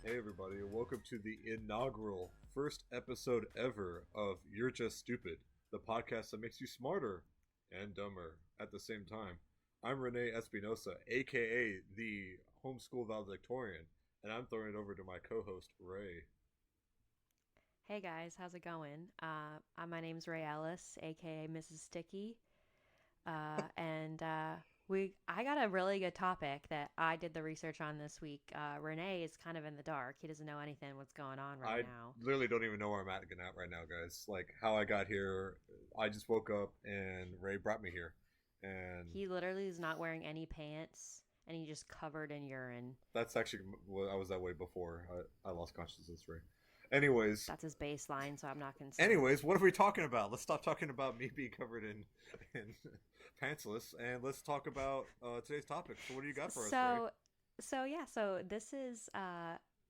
Hey everybody, and welcome to the inaugural first episode ever of You're Just Stupid, the podcast that makes you smarter and dumber at the same time. I'm Renee Espinosa, aka the homeschool valedictorian, and I'm throwing it over to my co-host Ray. Hey guys, how's it going? My name's Ray Ellis, aka Mrs. Sticky, and I got a really good topic that I did the research on this week. Renee is kind of in the dark; he doesn't know anything what's going on right I now. literally don't even know where I'm at right now, guys. Like how I got here, I just woke up and Ray brought me here, and He literally is not wearing any pants, and he just covered in urine. that's actually well, I was that way before I lost consciousness, Ray. Anyways, That's his baseline, so I'm not concerned. Anyways, what are we talking about? Let's stop talking about me being covered in pantsless, and let's talk about today's topic. So, what do you got for us, Ray? So, so this is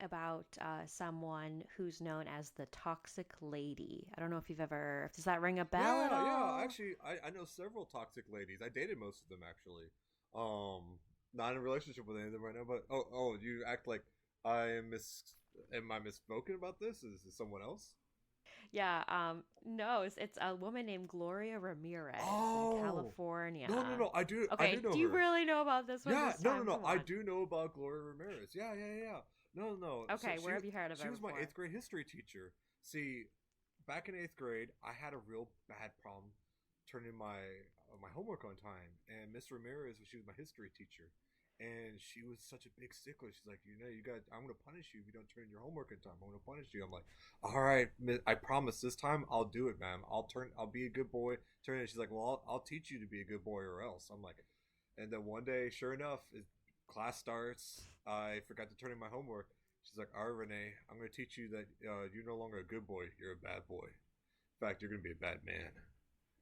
about someone who's known as the Toxic Lady. I don't know if you've ever. Does that ring a bell at Yeah. all? Actually, I know several toxic ladies. I dated most of them actually. Not in a relationship with any of them right now. But you act like I am mis. Am I misspoken about this? Is this someone else? Yeah, no, it's a woman named Gloria Ramirez in Oh, no. California. I do Okay, know do you her. really know about this one Yeah, this time? no. Come I on. do know about Gloria Ramirez. Yeah. No. So Okay, where have you heard of she her was my before? eighth grade history teacher. See, back in eighth grade, I had a real bad problem turning my homework on time, and Miss Ramirez, she was my history teacher, and she was such a big stickler. She's like, you got. I'm gonna punish you if you don't turn in your homework in time. I'm gonna punish you. I'm like, all right, I promise this time I'll do it, ma'am. I'll be a good boy. Turn it. She's like, well, I'll teach you to be a good boy or else. I'm like, and then one day, sure enough, class starts. I forgot to turn in my homework. She's like, all right, Renee, I'm going to teach you that you're no longer a good boy. You're a bad boy. In fact, you're going to be a bad man.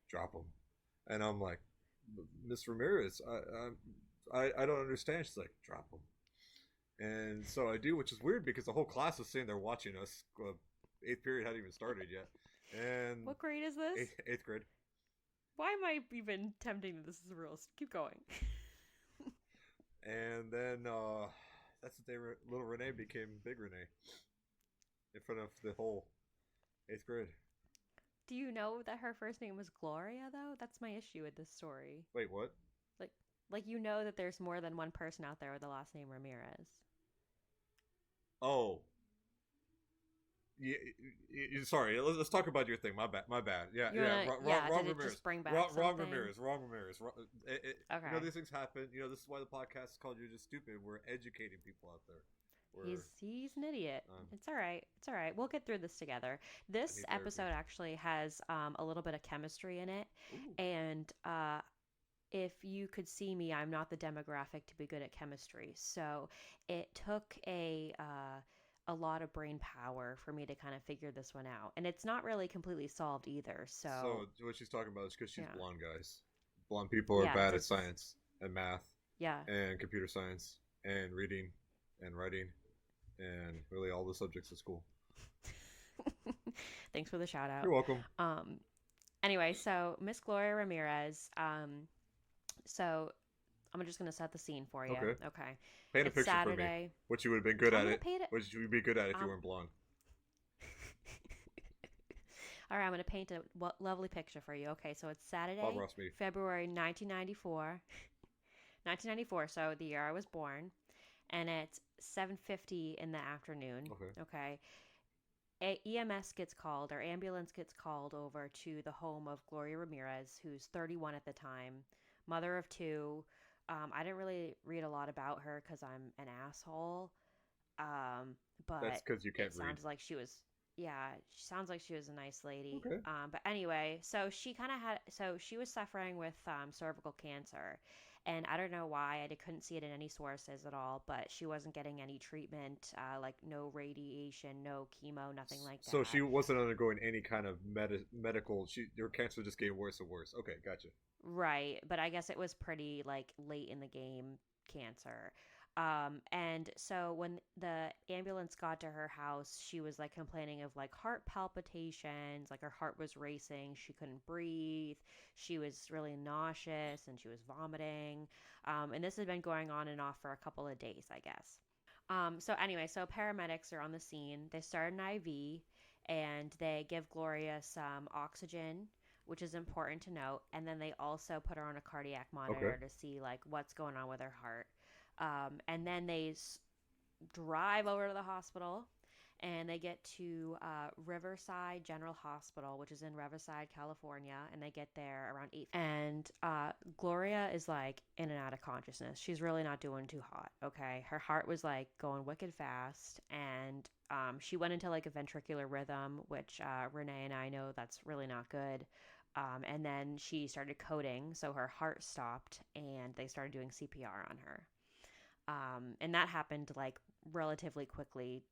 Drop him. And I'm like, Miss Ramirez, I don't understand. She's like, drop him. And so I do, which is weird because the whole class was sitting there watching us. Eighth period hadn't even started yet. And What grade is this? eighth grade. Why am I even tempting that this is real? Keep going. And then that's the day little Renee became big Renee in front of the whole eighth grade. Do you know that her first name was Gloria though? That's my issue with this story. Wait, what? Like like you know that there's more than one person out there with the last name Ramirez. Oh, yeah. Sorry. Let's talk about your thing. My bad. You wanna did Wrong it just Ramirez. bring back Wrong something? Ramirez. Wrong Ramirez. Okay. These things happen. This is why the podcast is called "You're Just Stupid." We're educating people out there. We're He's an idiot. um, It's all right. It's all right. We'll get through this together. I This need therapy. episode actually has a little bit of chemistry in it, Ooh. and if you could see me, I'm not the demographic to be good at chemistry. So it took a lot of brain power for me to kind of figure this one out, and it's not really completely solved either. So So what she's talking about is because she's yeah, blonde, guys. Blonde people are yeah, bad at science and math yeah. and computer science and reading and writing and really all the subjects at school. Thanks for the shout You're out. welcome. Anyway, so Miss Gloria Ramirez. So I'm just gonna set the scene for you. Okay. Okay, Paint a it's picture for me. Saturday. What you would have been good I'm at gonna it. paint it. What you would be good at if you Um, weren't blonde. all right, I'm gonna paint a lovely picture for you. Okay, so it's Bob Saturday, Ross me. February 1994. 1994. So the year I was born, and it's 7:50 in the afternoon. Okay. Okay, EMS gets called or ambulance gets called over to the home of Gloria Ramirez, who's 31 at the time, mother of two. I didn't really read a lot about her because I'm an asshole. That's But because you it can't read. sounds like she was, yeah, she sounds like she was a nice lady. Okay. But anyway, so she kind of had, so she was suffering with cervical cancer. And I don't know why, I couldn't see it in any sources at all, but she wasn't getting any treatment, like no radiation, no chemo, nothing like So she that. wasn't undergoing any kind of medical. Her cancer just getting worse and worse. Okay, gotcha. Right, but I guess it was pretty like late in the game cancer. And so when the ambulance got to her house, she was like complaining of like heart palpitations, like her heart was racing, she couldn't breathe, she was really nauseous and she was vomiting. And this had been going on and off for a couple of days, I guess. So anyway, so paramedics are on the scene. They start an IV and they give Gloria some oxygen, which is important to note. And then they also put her on a cardiac Okay. monitor to see like what's going on with her heart. And then drive over to the hospital and they get to Riverside General Hospital, which is in Riverside, California, and they get there around 8. And Gloria is like in and out of consciousness. She's really not doing too hot. Okay, her heart was like going wicked fast, and she went into like a ventricular rhythm, which Renee and I know that's really not good. And then she started coding, so her heart stopped, and they started doing CPR on her. And that happened like relatively quickly,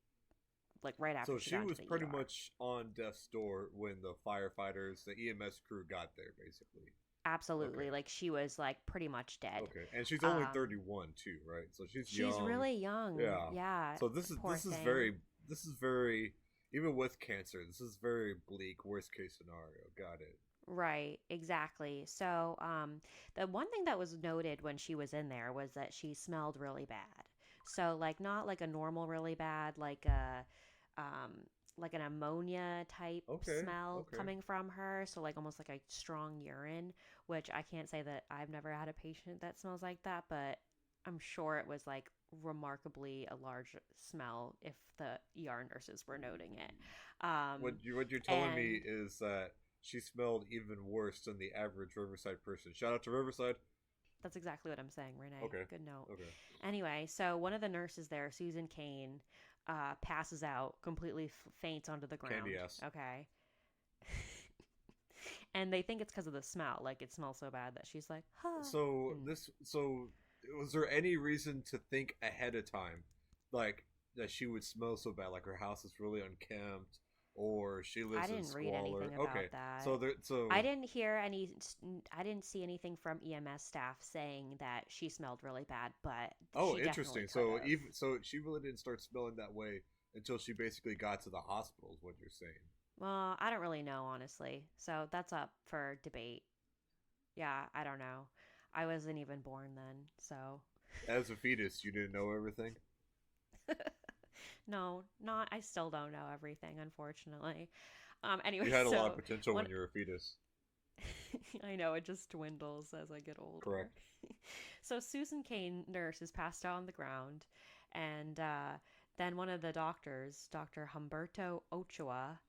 like right after So she she got into was the pretty ER. much on death's door when the firefighters, the EMS crew got there, basically. Absolutely, Okay. like she was like pretty much dead. Okay. And she's only Um, 31 too, right? So she's she's young. really young. Yeah. Yeah, So this is poor this is thing. very even with cancer, this is very bleak worst case scenario. Got it. Right, exactly. So, the one thing that was noted when she was in there was that she smelled really bad. So, like, not like a normal really bad, um, like an ammonia type Okay. smell Okay. coming from her. So, like, almost like a strong urine, which I can't say that I've never had a patient that smells like that, but I'm sure it was like remarkably a large smell if the ER nurses were noting it. What Um, you're telling me and is that she smelled even worse than the average Riverside person. Shout out to Riverside. That's exactly what I'm saying, Renee. Okay. Good note. Okay. Anyway, so one of the nurses there, Susan Kane, passes out, completely faints onto the Candy ground. ass. Okay. And they think it's because of the smell. Like, it smells so bad that she's like, huh. So And this so was there any reason to think ahead of time, like that she would smell so bad, like her house is really unkempt, or she I lives in didn't read squalor? anything Okay, about so that. there I so didn't hear any, I didn't see anything from EMS staff saying that she smelled really bad, but oh, she definitely interesting. could So have. even so, she really didn't start smelling that way until she basically got to the hospital. Is what you're saying? Well, I don't really know, honestly. So that's up for debate. Yeah, I don't know. I wasn't even born then, so As a fetus, you didn't know everything. no, not. I still don't know everything, unfortunately. Anyway, You had a lot of so potential when one, you were a fetus. I know it just dwindles as I get older. Correct. So Susan Kane, nurse, is passed out on the ground, and then one of the doctors, Doctor Humberto Ochoa,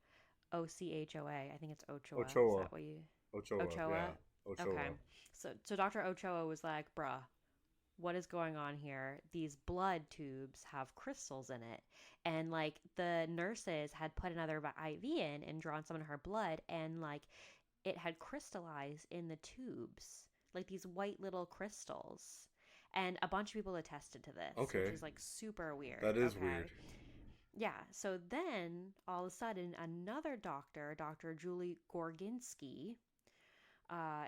Ochoa, I think it's Ochoa. Is Ochoa. that what you? Ochoa. Ochoa. Yeah. Okay. Ochoa. So Doctor Ochoa was like, "Bruh, what is going on here? These blood tubes have crystals in it." And like the nurses had put another IV in and drawn some of her blood, and like it had crystallized in the tubes, like these white little crystals. And a bunch of people attested to this, which Okay. was like super That weird. is Okay. weird. Yeah. So then all of a sudden, another doctor, Dr. Julie Gorginski, uh,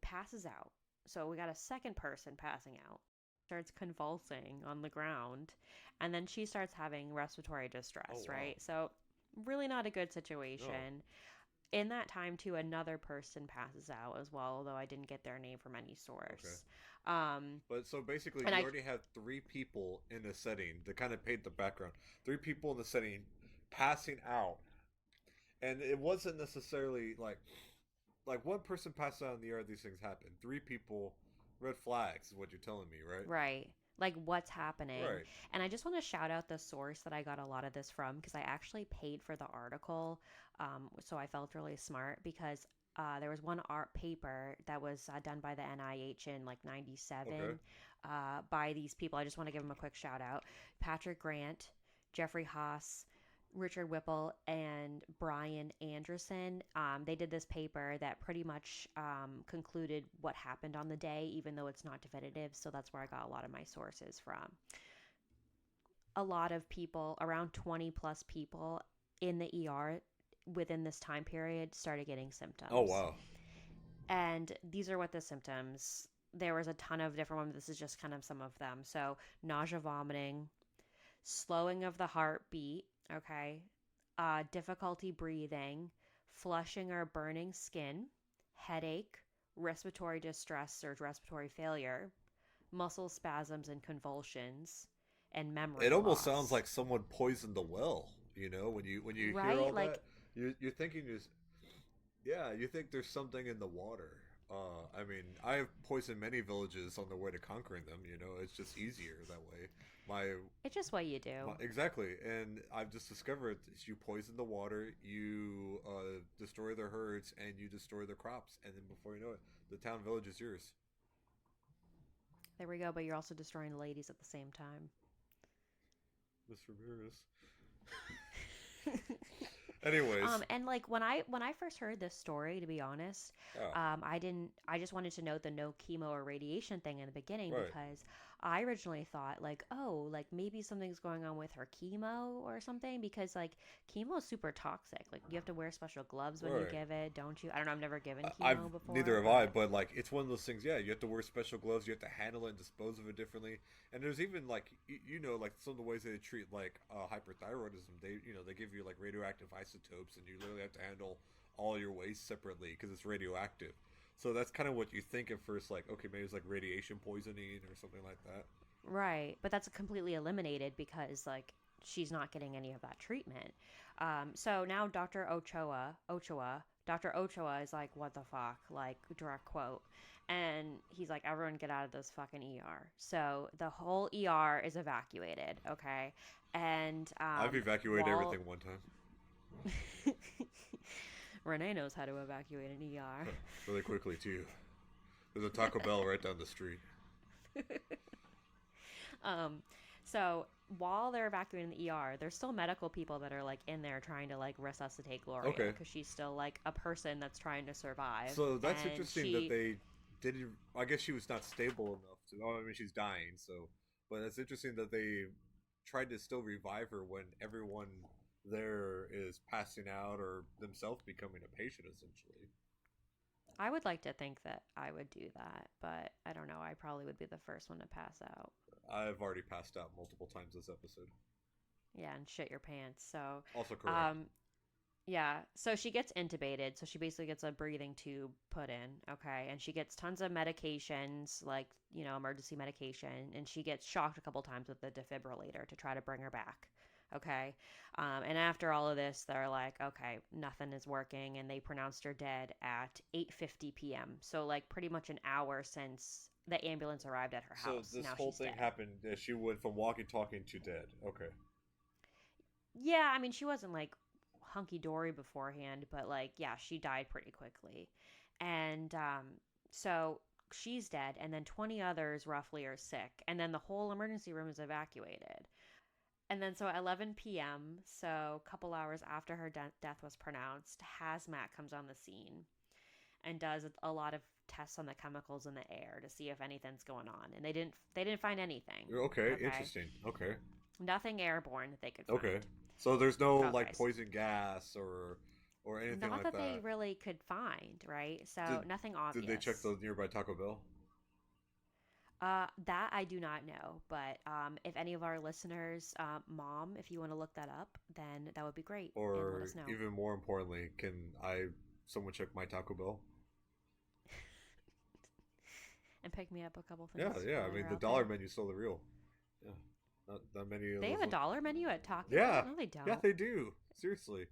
passes out. So we got a second person passing out, starts convulsing on the ground, and then she starts having respiratory Oh distress, wow. right? So really not a good No. situation. In that time too, another person passes out as well, although I didn't get their name from any Okay. source. Um But so basically, and you I already have three people in a setting to kind of paint the background. Three people in the setting passing out, and it wasn't necessarily like one person passed out in the air. These things happen. Three people, red flags is what you're telling me, right? Right. Like what's happening. Right. And I just want to shout out the source that I got a lot of this from because I actually paid for the article. So I felt really smart because there was one art paper that was done by the NIH in like Okay. 97 by these people. I just want to give them a quick shout out: Patrick Grant, Jeffrey Haas, Richard Whipple, and Brian Anderson. They did this paper that pretty much concluded what happened on the day, even though it's not definitive. So that's where I got a lot of my sources from. A lot of people, around 20 plus people in the ER within this time period, started getting Oh symptoms. wow. And these are what the symptoms. There was a ton of different ones. This is just kind of some of them. So, nausea, vomiting, slowing of the heartbeat, okay, difficulty breathing, flushing or burning skin, headache, respiratory distress or respiratory failure, muscle spasms and convulsions, and It memory almost sounds loss. like someone poisoned the well. When you hear Right? all Like, that, you're thinking is yeah, you think there's something in the water. I mean, I've poisoned many villages on the way to conquering them. It's just easier that way. My it's just what you do. Exactly, and I've just discovered is you poison the water, you destroy their herds, and you destroy their crops, and then before you know it, the town village is yours. There we go, but you're also destroying ladies at the same time. Miss Ramirez. Anyways, And like when I first heard this story, to be honest, oh, I didn't. I just wanted to note the no chemo or radiation thing in the beginning right, because I originally thought like, oh, like maybe something's going on with her chemo or something because like chemo is super toxic. Like you have to wear special gloves when you right. give it, don't you? I don't know. I've never given I've chemo neither before, have I, but but like it's one of those things. Yeah, you have to wear special gloves. You have to handle it and dispose of it differently. And there's even like like some of the ways they treat like hyperthyroidism. They give you like radioactive isotopes, and you literally have to handle all your waste separately because it's radioactive. So that's kind of what you think at first, like okay, maybe it's like radiation poisoning or something like that. right. But that's completely eliminated because like she's not getting any of that treatment. So now Dr. Ochoa is like, what the fuck? Like, direct quote. And he's like, everyone get out of this fucking ER. So the whole ER is evacuated, okay? And I've evacuated while everything one time, Renee knows how to evacuate an ER. really quickly too. There's a Taco Bell right down the street. um, so while they're evacuating the ER, there's still medical people that are like in there trying to like resuscitate Gloria Okay, because she's still like a person that's trying to survive. so that's And interesting that she, they didn't. I guess she was not stable enough to. Oh, I mean, she's dying. So, but it's interesting that they tried to still revive her when everyone there is passing out or themselves becoming a patient, essentially. I would like to think that I would do that, but I don't know. I probably would be the first one to pass out. I've already passed out multiple times this episode. Yeah, and shit your pants. So, Also correct. um, yeah. So she gets intubated. So she basically gets a breathing tube put in. Okay. And she gets tons of medications, like, emergency medication. And she gets shocked a couple times with the defibrillator to try to bring her back. Okay. And after all of this, they're like, okay, nothing is working. And they pronounced her dead at 8:50 p.m. So, like, pretty much an hour since the ambulance arrived at her So house. this Now whole she's thing dead. happened as she went from walkie talking to dead. Okay. Yeah, I mean, she wasn't like hunky dory beforehand, but like, yeah, she died pretty quickly. And so she's dead, and then 20 others roughly are sick, and then the whole emergency room is evacuated. And then so at 11 p.m., so a couple hours after her death was pronounced, hazmat comes on the scene and does a lot of tests on the chemicals in the air to see if anything's going on, and they didn't find anything. Okay. Okay, Interesting. Okay. nothing airborne that they could Okay. find. So there's no Okay, like poison gas or anything not like that they that. really could find, right? Did So nothing did they check obvious. the nearby Taco Bell That I do not know, but if any of our listeners, mom, if you want to look that up, then that would be great, and let or us know. even more importantly, can I someone check my Taco Bell? And pick me up a couple Yeah, things yeah. while I mean you're the out dollar there. menu's still the real. Yeah. Not that many of They those. have a dollar menu at Taco Bell? Yeah. No, they Yeah, don't. they do. Seriously.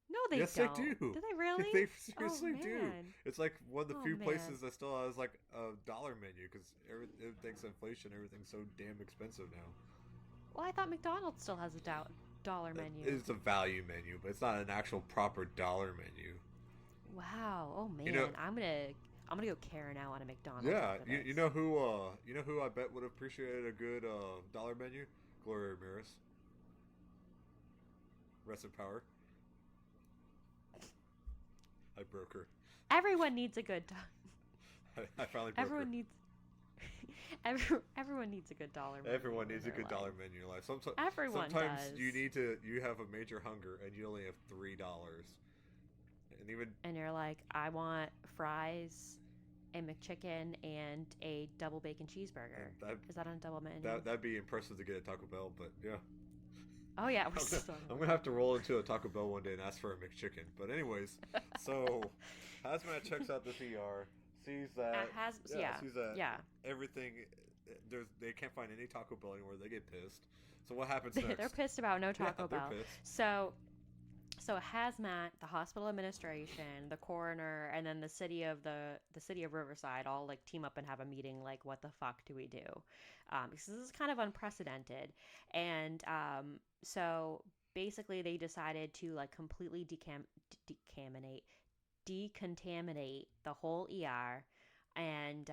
No, they Yes, they don't. do. Do they really? They Oh seriously do. man. It's like one of the Oh few man. places that still has like a dollar menu because everything's inflation. Everything's so damn expensive now. Well, I thought McDonald's still has a dollar menu. It's a value menu, but it's not an actual proper dollar menu. Wow. Oh You know, man. I'm gonna go Karen out on a McDonald's yeah. after You this. know who I bet would have appreciated a good dollar menu? Gloria Ramirez. Rest in power. I broke her. Everyone needs a good. I finally broke her. Everyone needs everyone needs a good dollar menu Everyone in needs a their good life. dollar menu in life. Everyone Sometimes does. you have a major hunger and you only have $3, and even And you're like, I want fries, a McChicken, and a double bacon and cheeseburger. that Is that on a double menu? that'd be impressive to get at Taco Bell, but yeah. Oh yeah, we're I'm gonna, still I'm talking gonna have to roll into a Taco Bell one day and ask for a McChicken. But anyways, so Hazmat checks out this ER, sees that Has yeah, yeah sees that yeah everything they can't find any Taco Bell anywhere. They get pissed. So what happens They're next? pissed about no Yeah, Taco they're Bell. pissed. So hazmat, the hospital administration, the coroner, and then the city of Riverside all like team up and have a meeting. Like, what the fuck do we do? Because this is kind of unprecedented, and so basically they decided to like completely decontaminate the whole ER, and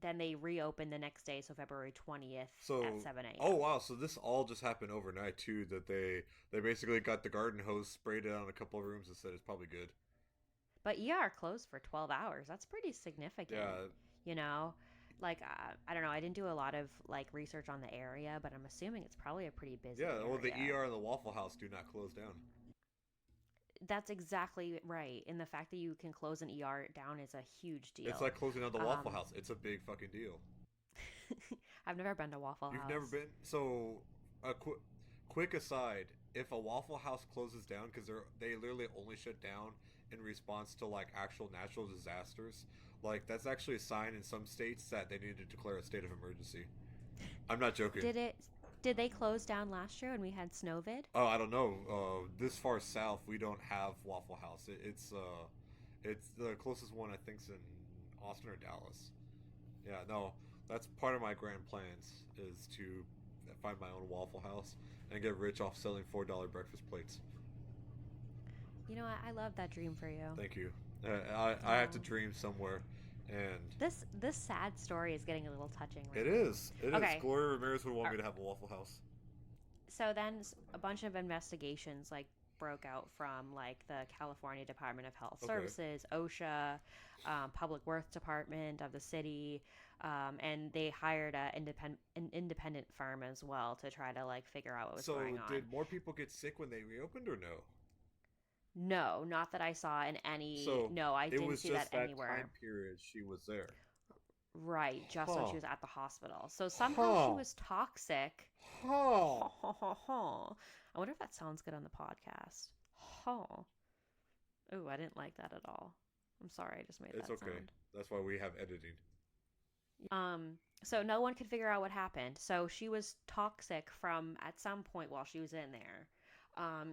then they reopened the next day, so February 20th at So, 7 oh a.m. wow, so this all just happened overnight too. That they basically got the garden hose, sprayed it on a couple of rooms, and said it's probably good. But ER closed for 12 hours. That's pretty significant, Yeah, you know? Like, I don't know. I didn't do a lot of, like, research on the area, but I'm assuming it's probably a pretty busy yeah. Well, the area. ER and the Waffle House do not close down. That's exactly right. And the fact that you can close an ER down is a huge It's deal. like closing down the Waffle Um, House. It's a big fucking deal. I've never been to Waffle You've never House. been? So, a quick aside: if a Waffle House closes down, because they literally only shut down in response to like actual natural disasters, like that's actually a sign in some states that they need to declare a state of emergency. I'm not joking. Did it? Did they close down last year when we had snowvid? Oh, I don't know. This far south, we don't have Waffle House. It's the closest one I think's in Austin or Dallas. Yeah, no, that's part of my grand plans is to find my own Waffle House and get rich off selling $4 breakfast plates. You know what? I love that dream for you. Thank you. I have to Oh. dream somewhere, and This sad story is getting a little touching right it now. is. It is. Okay. Gloria Ramirez would want Ar- me to have a Waffle House. So then a bunch of investigations like broke out from like the California Department of Health Okay. Services, OSHA, Public Works Department of the city, and they hired an independent firm as well to try to like figure out what was going So, on. did more people get sick when they reopened, or no? No, not that I saw in any. So, No, I it didn't was see that just that time anywhere. period she was there. Right, just when Huh. she was at the hospital. So somehow she Huh. was toxic. Huh. I wonder if that sounds good on the podcast. Huh. Ooh, I didn't like that at all. I'm sorry, I just made It's that okay. sound. That's why we have editing. So no one could figure out what happened. So she was toxic from at some point while she was in there.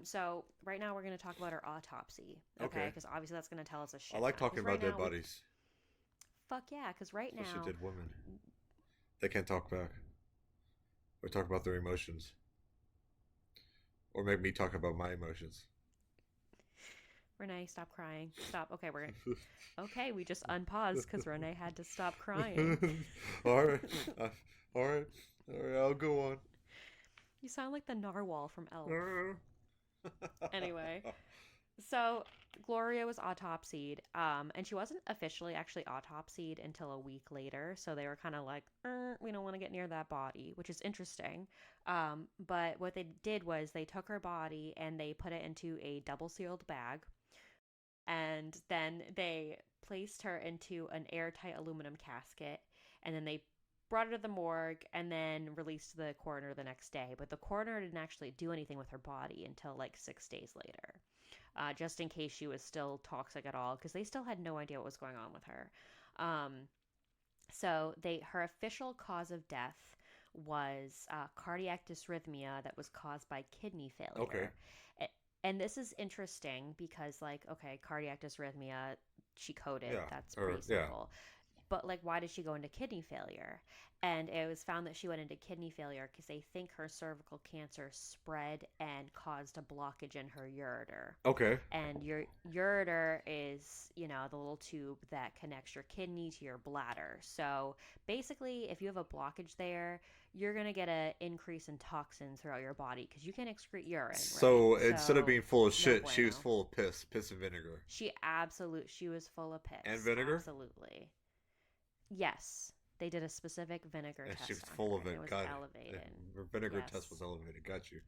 So right now we're going to talk about her autopsy, okay? Okay. Because obviously that's going to tell us a I shit like ton. talking Because about right dead now we bodies, fuck yeah. Because right especially now dead women. They can't talk back or talk about their emotions or make me talk about my emotions. Renee, stop crying. Stop. Okay, we're gonna. Okay, we just unpaused because Renee had to stop crying. All right. Uh, all right. All right. I'll go on. You sound like the narwhal from Elf. Anyway, so Gloria was autopsied, and she wasn't officially actually autopsied until a week later. So they were kind of like, we don't want to get near that body, which is interesting. But what they did was they took her body and they put it into a double sealed bag, and then they placed her into an airtight aluminum casket, and then they brought her to the morgue and then released the coroner the next day. But the coroner didn't actually do anything with her body until like 6 days later, just in case she was still toxic at all, because they still had no idea what was going on with her. Um, so her official cause of death was cardiac dysrhythmia that was caused by kidney Okay. failure. And this is interesting because, like, okay, cardiac dysrhythmia, she coded, Yeah. that's Or pretty yeah. simple. But, like, why did she go into kidney failure? And it was found that she went into kidney failure because they think her cervical cancer spread and caused a blockage in her ureter. Okay. And your ureter is, the little tube that connects your kidney to your bladder. So basically, if you have a blockage there, you're going to get an increase in toxins throughout your body because you can excrete urine, right? So instead of So being full of no shit, she was bueno. full of piss and vinegar. She was full of And piss. vinegar? Absolutely. Yes. They did a specific vinegar And she test was on full her of and it it. was God. elevated. Her vinegar test Yes. was elevated. Got you.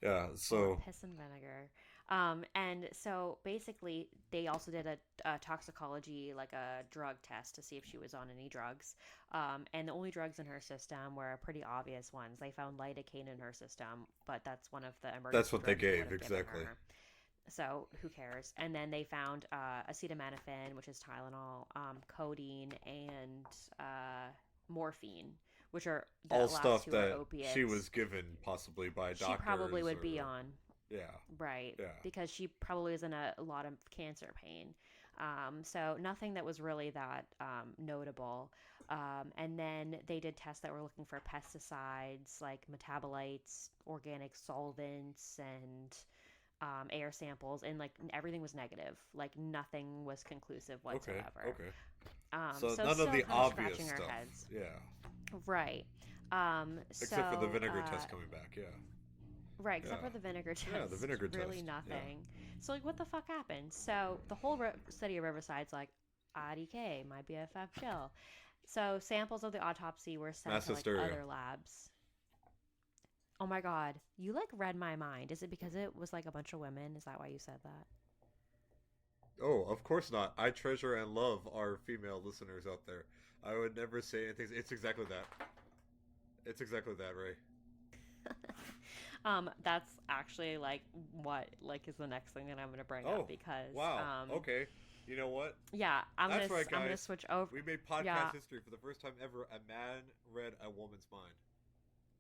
Yeah. Full of So. piss and vinegar. And so basically, they also did a toxicology, like a drug test to see if she was on any drugs. And the only drugs in her system were pretty obvious ones. They found lidocaine in her system, but that's one of the That's emergency what they drugs they would gave. have given Exactly. her. So who cares? And then they found acetaminophen, which is Tylenol, codeine, and morphine, which are the All last stuff two are that she opiates. was given possibly by She probably doctors would be or on. yeah, Right, yeah. because she probably was in a lot of cancer pain. So nothing that was really that notable. And then they did tests that were looking for pesticides, like metabolites, organic solvents, and air samples, and like everything was negative. Like nothing was conclusive Okay, whatsoever. okay. So So none of still the kind of obvious scratching our stuff. heads. Yeah. Right. Except for the So vinegar test coming back. Yeah. Right, except Yeah. for the vinegar Yeah, the test, vinegar really test. Yeah. nothing. So like, what the fuck happened? So the whole city of Riverside's like, IDK, my BFF chill. So samples of the autopsy were sent Mass to like hysteria. other labs. Oh my god, you like read my mind. Is it because it was like a bunch of women? Is that why you said that? Oh, of course not. I treasure and love our female listeners out there. I would never say anything. It's exactly that. It's exactly that, Ray. That's actually like what like is the next thing that I'm gonna bring up Oh, because wow. Okay. You know what? yeah, That's right, I'm gonna guys. switch over. We made Yeah, podcast history for the first time ever. A man read a woman's mind.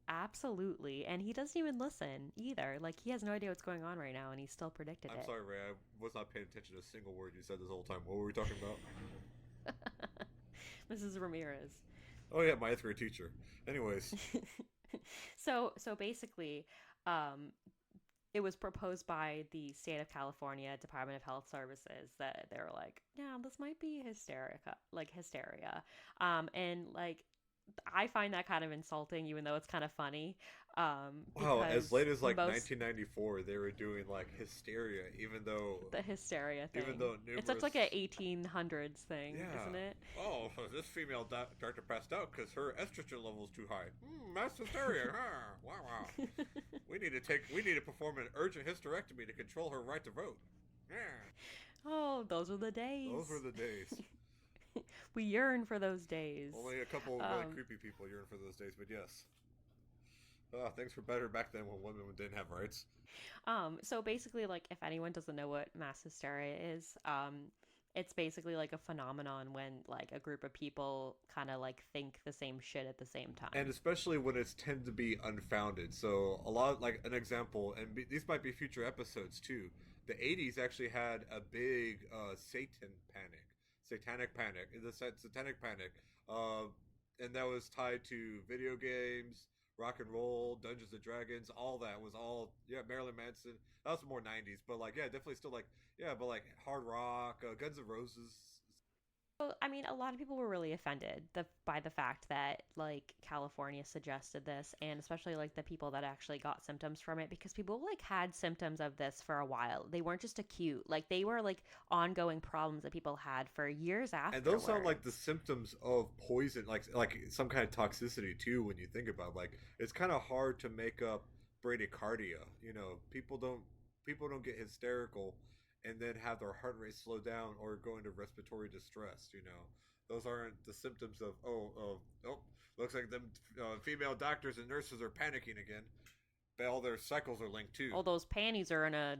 absolutely. And he doesn't even listen either. Like he has no idea what's going on right now and he still predicted I'm it. sorry, Ray. I was not paying attention to a single word you said this whole time. What were we talking about? Mrs. Ramirez. Oh yeah, my 8th grade teacher. Anyways, So basically, um it was proposed by the state of California Department of Health Services that they were like, yeah, this might be hysteria. And like I find that kind of insulting, even though it's kind of funny, wow. As because late as like most 1994, they were doing like hysteria, the hysteria even thing. though It's such numerous. like a 1800s thing, Yeah. isn't it? Oh, this female doctor passed out because her estrogen level is too high. Mass hysteria. Huh. Wow, wow. We need to perform an urgent hysterectomy to control her right to vote. Yeah. Oh, those were the days. Those were the days. We yearn for those days. Only a couple of really Um, creepy people yearn for those days, but yes. Things were better back then when women didn't have rights. so basically, like, if anyone doesn't know what mass hysteria is, it's basically like a phenomenon when like a group of people kind of like think the same shit at the same And time. especially when it's tend to be unfounded. So a lot, like an example, and these might be future episodes too. The '80s actually had a big satanic panic, the satanic panic, uh, and that was tied to video games, rock and roll, Dungeons and Dragons, all that was all yeah. Marilyn Manson. That was more '90s, but like yeah, definitely still like yeah, but like hard rock, Guns N' Roses. Well, I mean, a lot of people were really offended by the fact that like California suggested this, and especially like the people that actually got symptoms from it, because people like had symptoms of this for a while. They weren't just acute; like they were like ongoing problems that people had for years And those sound like the afterwards. symptoms of poison, like some kind of toxicity too. When you think about like, it's kind of hard to make up bradycardia. You know, people don't get hysterical and then have their heart rate slow down or go into respiratory distress. You know, those aren't the symptoms of oh. Looks like them female doctors and nurses are panicking again. But all their cycles are linked too. All those panties are in a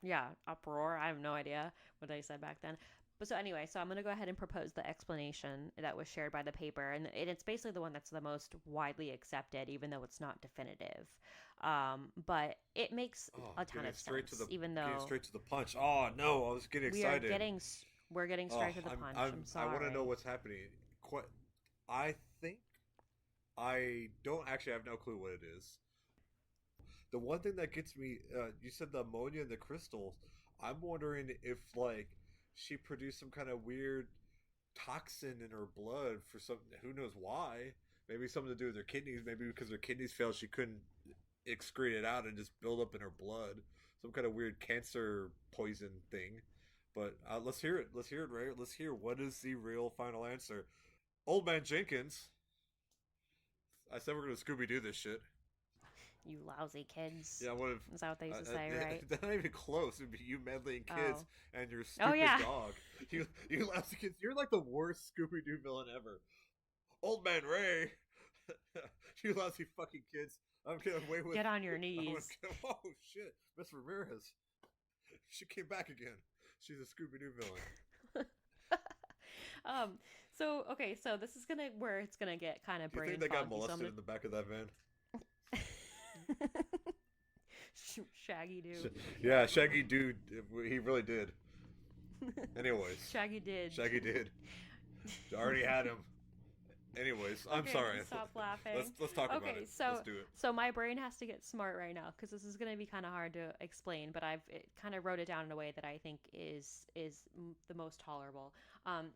yeah uproar. I have no idea what they said back then. But so anyway, so I'm gonna go ahead and propose the explanation that was shared by the paper, and it's basically the one that's the most widely accepted, even though it's not definitive. But it makes Oh, a ton of sense, even getting though straight to the punch. Oh no, I was getting we are excited. getting we're getting Oh, straight to the punch. I'm I'm I want to know sorry. what's happening. I think I don't actually have no clue what it is. The one thing that gets me, you said the ammonia and the crystals. I'm wondering if like she produced some kind of weird toxin in her blood for some. Who knows why? Maybe something to do with her kidneys. Maybe because her kidneys failed, she couldn't excrete it out and just build up in her blood. Some kind of weird cancer poison thing. But let's hear it. Let's hear it, Ray. Let's hear what is the real final answer. Old Man Jenkins. I said we're gonna Scooby Doo this shit. You lousy kids. Yeah, I would have. Is that what they used to say, right? That's not even close. It'd be you meddling kids Oh. and your Oh stupid yeah. dog. You lousy kids. You're like the worst Scooby Doo villain ever. Old Man Ray. You lousy fucking kids. I'm getting away with. Get on your I'm gonna knees. oh shit, Miss Ramirez. She came back again. She's a Scooby Doo villain. um So okay, so this is gonna where it's gonna get kind of Do you think brain they got foggy. So I'm molested gonna in the back of that van? Shaggy do. Yeah, Shaggy dude, he really did. Anyways, Shaggy did. Shaggy did. Already had him. Anyways, I'm Okay, sorry. stop laughing. Let's talk about Okay, it. Let's so do it. so my brain has to get smart right now because this is going to be kind of hard to explain, but I've kind of wrote it down in a way that I think is the most tolerable. Um,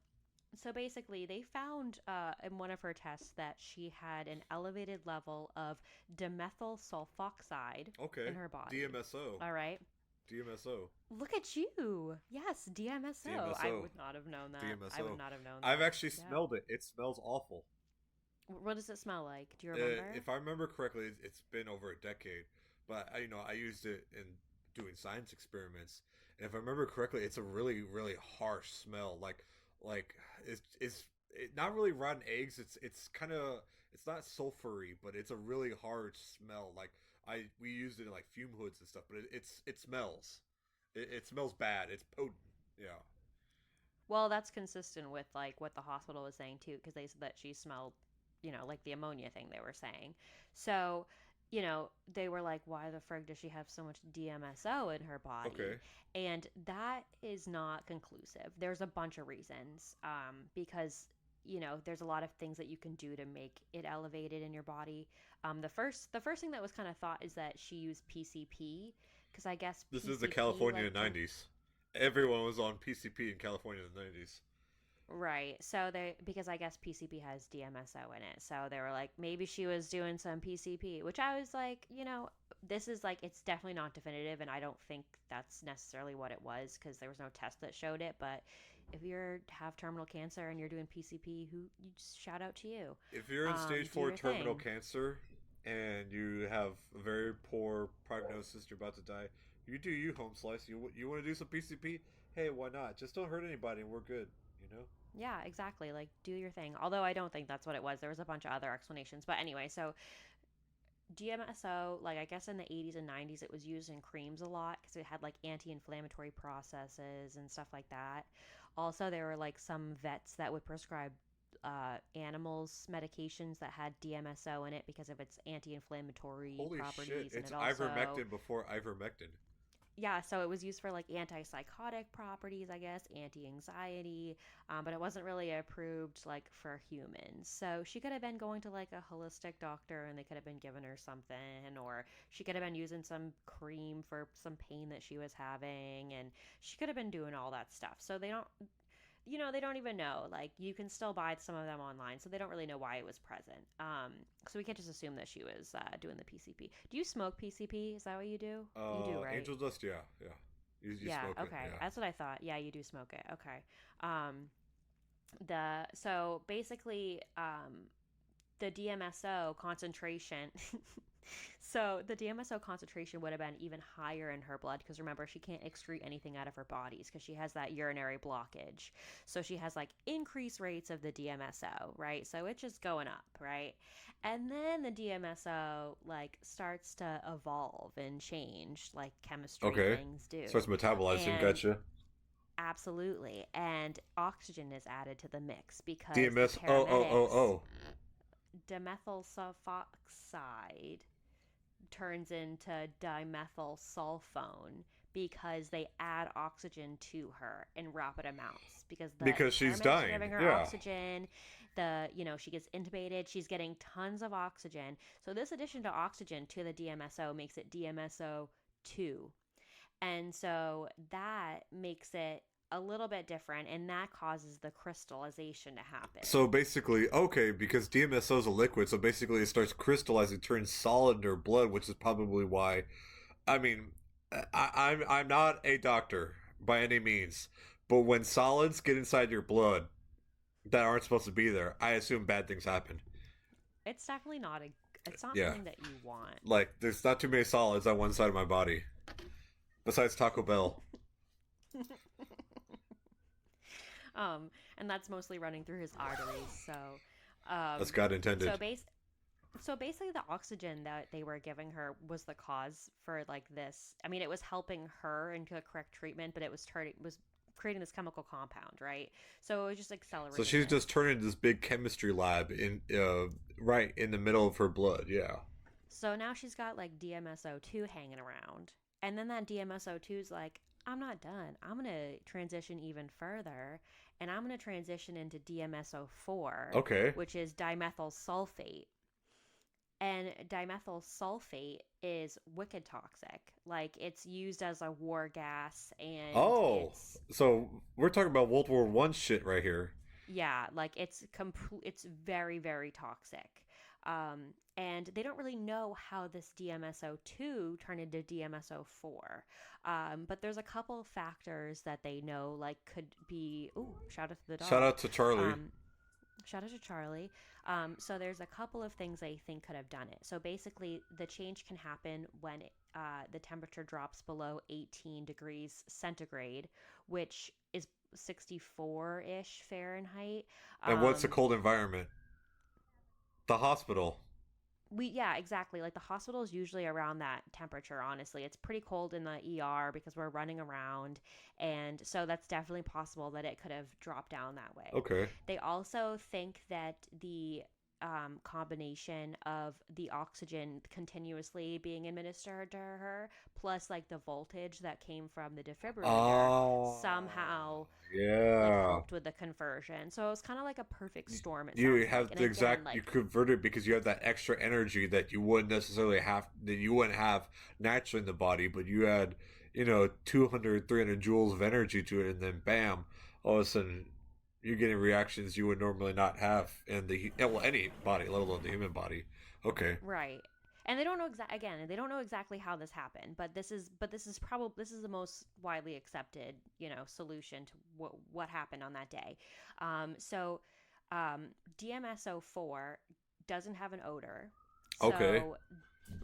so basically, they found in one of her tests that she had an elevated level of dimethyl sulfoxide in Okay. her body. DMSO. All right. DMSO. Look at you. Yes, DMSO. I DMSO. would not have known that. I would DMSO. not have known I've that. actually Yeah. smelled it. It smells awful. What does it smell like? Do you remember? If I remember correctly, it's been over a decade. But I used it in doing science experiments. And if I remember correctly, it's a really, really harsh smell. Like it's not really rotten eggs. It's kind of it's not sulfury, but it's a really hard smell. Like we used it in like fume hoods and stuff. But it smells. It smells bad. It's potent. Yeah. Well, that's consistent with like what the hospital was saying too, because they said that she smelled, like the ammonia thing they were saying. So, they were like, why the frig does she have so much DMSO in her Okay. body? And that is not conclusive. There's a bunch of reasons, because there's a lot of things that you can do to make it elevated in your body. The first thing that was kind of thought is that she used PCP, because I guess This is the PCP California like can. 90s. Everyone was on PCP in California in the 90s. Right. So because I guess PCP has DMSO in it. So they were like, maybe she was doing some PCP, which I was like, this is like, it's definitely not definitive. And I don't think that's necessarily what it was because there was no test that showed it. But if you have terminal cancer and you're doing PCP, you just shout out to you. If you're in stage Do 4 your terminal thing. cancer and you have a very poor prognosis, you're about to die, you do you, home slice. You want to do some PCP? Hey, why not? Just don't hurt anybody and we're good, you know? Yeah, exactly. Like, do your thing. Although I don't think that's what it was. There was a bunch of other explanations. But anyway, so DMSO, like I guess in the 80s and 90s, it was used in creams a lot because it had like anti-inflammatory processes and stuff like that. Also, there were like some vets that would prescribe animals medications that had DMSO in it because of its anti-inflammatory Holy shit, properties, and it's it also ivermectin before ivermectin. yeah, so it was used for like antipsychotic properties, I guess, anti-anxiety, but it wasn't really approved like for humans. So she could have been going to like a holistic doctor and they could have been giving her something, or she could have been using some cream for some pain that she was having, and she could have been doing all that stuff. So they don't even know. Like, you can still buy some of them online, so they don't really know why it was present. So we can't just assume that she was doing the PCP. Do you smoke PCP? Is that what you do? You do, right? Angel dust, yeah, yeah. You Yeah. smoke it, Okay, yeah. that's what I thought. Yeah, you do smoke it. Okay. Um, the so basically, the DMSO concentration. So the DMSO concentration would have been even higher in her blood because remember, she can't excrete anything out of her bodies because she has that urinary blockage. So she has like increased rates of the DMSO, right? So it's just going up, right? And then the DMSO like starts to evolve and change like chemistry Okay. things do. Starts metabolizing, And gotcha. absolutely. And oxygen is added to the mix because the DMS, oh, oh, oh, paramedics oh. dimethyl sulfoxide turns into dimethyl sulfone because they add oxygen to her in rapid amounts because the Because she's paramedics are dying, giving her yeah. oxygen. She gets intubated, she's getting tons of oxygen. So this addition to oxygen to the DMSO makes it DMSO 2, and so that makes it a little bit different, and that causes the crystallization to happen. So basically, okay, because DMSO is a liquid, so basically it starts crystallizing, turns solid in her blood, which is probably why. I mean, I'm not a doctor by any means, but when solids get inside your blood that aren't supposed to be there, I assume bad things happen. It's definitely not a it's not Yeah, something that you want. like there's not too many solids on one side of my body besides Taco Bell. And that's mostly running through his arteries. That's God So intended. base, so basically, the oxygen that they were giving her was the cause for like this. I mean, it was helping her into a correct treatment, but it was creating this chemical compound, right? So it was just So accelerating she's this. just turning this big chemistry lab in right in the middle of her blood. Yeah. So now she's got like DMSO2 hanging around. And then that DMSO2 is like, I'm not done. I'm going to transition even further. And I'm going to transition into DMSO4, Okay. which is dimethyl sulfate. And dimethyl sulfate is wicked toxic. Like, it's used as a war gas, and Oh, it's, so we're talking about World War I shit right here. yeah, like it's very, very toxic. And they don't really know how this DMSO2 turned into DMSO4. But there's a couple factors that they know, like, could be. Ooh, shout out to the Shout dog. out to Charlie. Um, Shout out to Charlie. So there's a couple of things I think could have done it. So basically, the change can happen when the temperature drops below 18 degrees centigrade, which is 64-ish Fahrenheit. And what's a Um, cold environment? The hospital. yeah, exactly. Like the hospital is usually around that temperature, honestly. It's pretty cold in the ER because we're running around, and so that's definitely possible that it could have dropped down that way. Okay. They also think that the combination of the oxygen continuously being administered to her, plus like the voltage that came from the defibrillator, Oh, somehow like yeah. helped with the conversion. So it was kind of like a perfect storm, it You sounds like. have And the again, exact, you like, convert it because you have that extra energy that you wouldn't necessarily have, that you wouldn't have naturally in the body, but you had, 200, 300 joules of energy to it, and then bam, all of a sudden you're getting reactions you would normally not have in well, any body, let alone the human body. Okay. right. And they don't know again, they don't know exactly how this happened, but this is the most widely accepted, solution to what happened on that day. So DMSO4 doesn't have an odor. Okay. So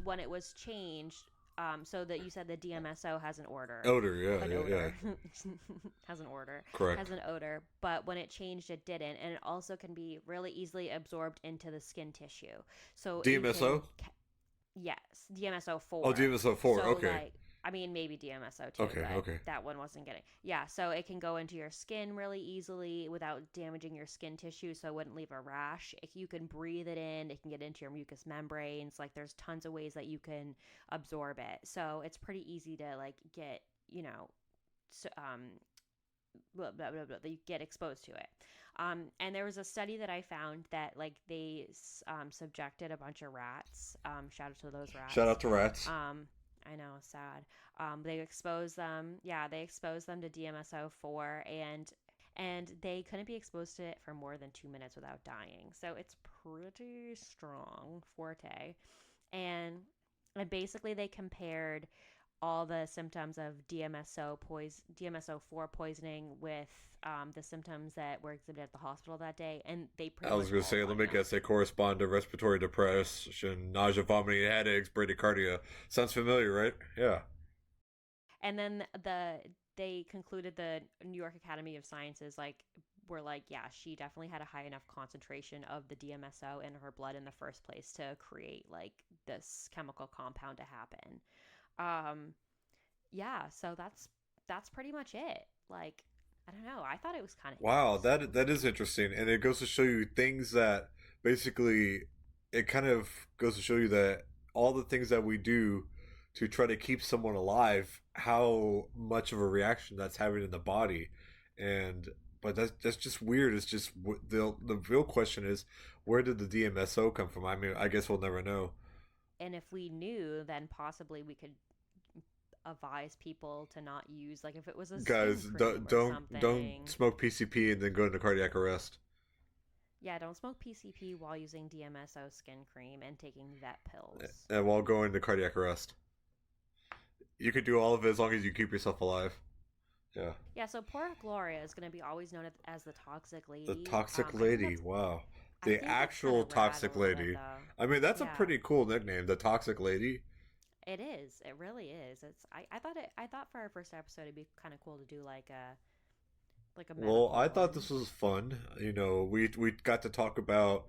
when it was changed, so that you said the DMSO has Odor, yeah, an yeah, yeah. odor, has an order, Correct. has an odor, but when it changed, it didn't, and it also can be really easily absorbed into the skin tissue. So you can, DMSO? yes, DMSO Oh, 4. DMSO 4. So Okay. like, I mean, maybe DMSO 2, Okay, but okay. that one wasn't getting. Yeah, so it can go into your skin really easily without damaging your skin tissue, so it wouldn't leave a rash. If you can breathe it in, it can get into your mucous membranes. Like, there's tons of ways that you can absorb it. So it's pretty easy to like get, so, blah, blah, blah, blah, that you get exposed to it. And there was a study that I found that like they subjected a bunch of rats. Shout out to those Shout rats. out to rats. I know, sad. They exposed them. Yeah, they exposed them to DMSO4, and they couldn't be exposed to it for more than 2 minutes without dying. So it's pretty strong forte. And basically they compared all the symptoms of DMSO4 poisoning with the symptoms that were exhibited at the hospital that day, and they pretty I was much going to all say, let me lined up. guess, they correspond to respiratory depression, nausea, vomiting, headaches, bradycardia. Sounds familiar, right? Yeah. And then they concluded the New York Academy of Sciences were like, yeah, she definitely had a high enough concentration of the DMSO in her blood in the first place to create like this chemical compound to happen. Um, yeah, so that's pretty much it. Like, I don't know. I thought it was kind of Wow, interesting. that is interesting, and it goes to show you things that basically it kind of goes to show you that all the things that we do to try to keep someone alive, how much of a reaction that's having in the body, and but that's just weird. It's just the real question is, where did the DMSO come from? I mean, I guess we'll never know. And if we knew, then possibly we could advise people to not use, like, if it was a skin Guys, cream or don't something. smoke PCP and then go into cardiac arrest. Yeah, don't smoke PCP while using DMSO skin cream and taking vet pills. And while going to cardiac arrest, you could do all of it as long as you keep yourself alive. Yeah. Yeah, so poor Gloria is going to be always known as the toxic The lady. toxic I think lady. Wow. The that's kind actual of rad a toxic little bit lady. though. I mean, that's a Yeah, pretty cool nickname, the toxic lady. it is. It really is. I thought for our first episode it'd be kind of cool to do like a Well, medical I thought one. this was fun. We got to talk about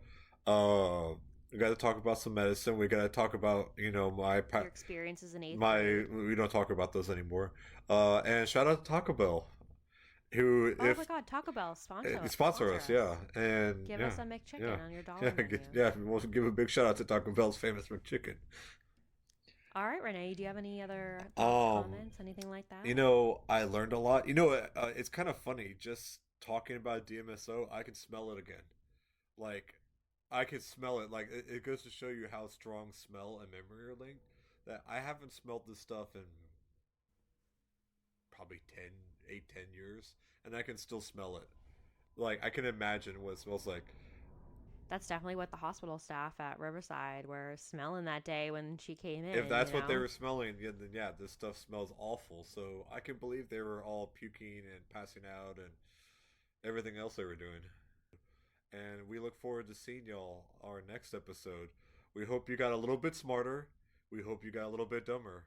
uh we got to talk about some medicine. We got to talk about, Your experiences in eighth my grade. we don't talk about those anymore. And shout out to Taco Bell. who Oh my if God, Taco Bell sponsor sponsor us, yeah, us. and Give yeah, us a yeah, McChicken on your yeah, dollar menu. yeah. We want to give a big shout out to Taco Bell's famous McChicken. All right, Renee, do you have any other thoughts, Um, comments, anything like you that? know, I learned a lot. You know, it's kind of funny just talking about DMSO. I can smell it again. Like, I can smell it. Like, it goes to show you how strong smell and memory are linked. That I haven't smelled this stuff in probably 10 years, and I can still smell it. Like, I can imagine what it smells like. That's definitely what the hospital staff at Riverside were smelling that day when she came If in, you that's what they know? were smelling, yeah, then yeah, this stuff smells awful. So I can believe they were all puking and passing out and everything else they were doing. And we look forward to seeing y'all our next episode. We hope you got a little bit smarter. We hope you got a little bit dumber.